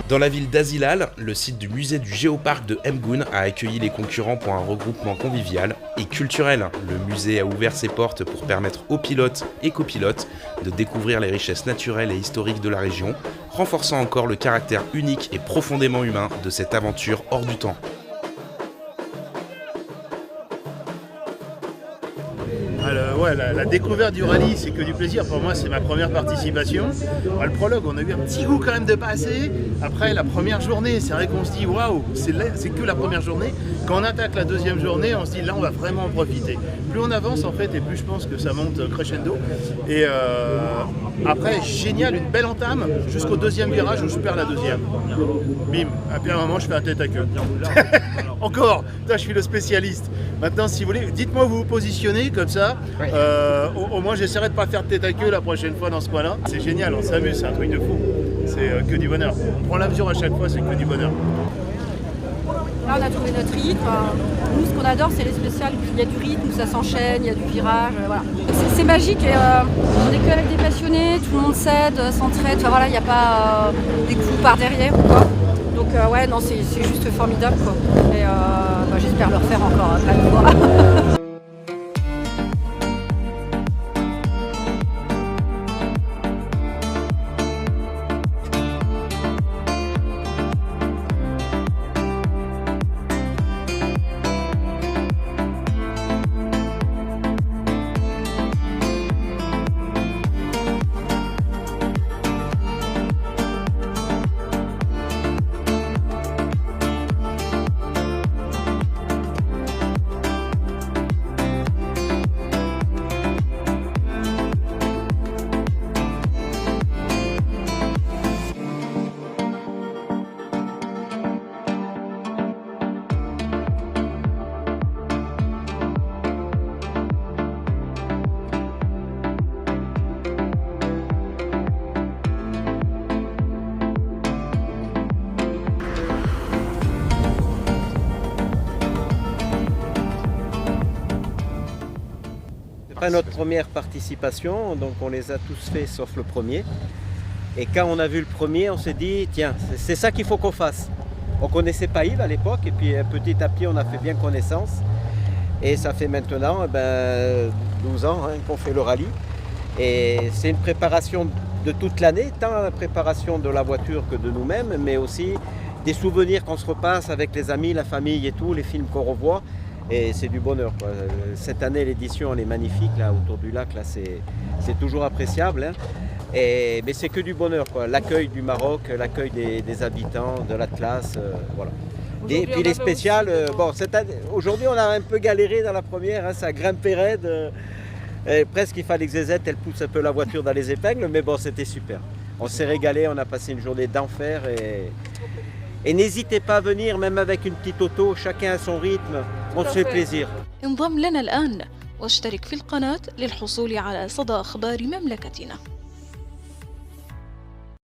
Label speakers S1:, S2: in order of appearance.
S1: Dans la ville d'Azilal, le site du musée du Géoparc de Mgoun a accueilli les concurrents pour un regroupement convivial et culturel. Le musée a ouvert ses portes pour permettre aux pilotes et copilotes de découvrir les richesses naturelles et historiques de la région, renforçant encore le caractère unique et profondément humain de cette aventure hors du temps.
S2: La découverte du rallye, c'est que du plaisir. Pour moi, c'est ma première participation. Le prologue, on a eu un petit goût quand même de passer. Après, la première journée, c'est vrai qu'on se dit waouh, c'est que la première journée. Quand on attaque la deuxième journée, on se dit là, on va vraiment en profiter. Plus on avance en fait, et plus je pense que ça monte crescendo. Et après, génial, une belle entame jusqu'au deuxième virage où je perds la deuxième. Bim, à un moment, je fais un tête à queue. Encore, là, je suis le spécialiste. Maintenant, si vous voulez, dites-moi où vous vous positionnez comme ça. Au moins, j'essaierai de ne pas faire de tête à queue la prochaine fois dans ce coin-là. C'est génial, on s'amuse, c'est un truc de fou. C'est que du bonheur. On prend la mesure à chaque fois, c'est que du bonheur.
S3: Là, on a trouvé notre rythme. Nous, ce qu'on adore, c'est les spéciales. Il y a du rythme, ça s'enchaîne, il y a du virage. Voilà. C'est magique et on est qu'avec des passionnés, tout le monde s'aide, s'entraide. Enfin, voilà, il n'y a pas des coups par derrière ou quoi. Donc ouais, non, c'est juste formidable quoi. Et j'espère le refaire encore plein de fois.
S4: Pas notre première participation, donc on les a tous fait sauf le premier. Et quand on a vu le premier, on s'est dit, tiens, c'est ça qu'il faut qu'on fasse. On ne connaissait pas Yves à l'époque, et puis petit à petit, on a fait bien connaissance. Et ça fait maintenant 12 ans qu'on fait le rallye. Et c'est une préparation de toute l'année, tant la préparation de la voiture que de nous-mêmes, mais aussi des souvenirs qu'on se repasse avec les amis, la famille et tout, les films qu'on revoit. Et c'est du bonheur, quoi. Cette année, l'édition elle est magnifique là, autour du lac, là, c'est toujours appréciable. Hein. Mais c'est que du bonheur, quoi. L'accueil du Maroc, l'accueil des habitants, de l'Atlas, voilà. Et puis les spéciales, aujourd'hui on a un peu galéré dans la première, hein, ça grimpait raide. Presque il fallait que Zézette elle pousse un peu la voiture dans les épingles, mais bon, c'était super. On s'est régalé, on a passé une journée d'enfer Et n'hésitez pas à venir, même avec une petite auto, chacun à son rythme, on se fait plaisir.
S5: انضم لنا الآن واشترك في القناة للحصول على صدى أخبار مملكتنا.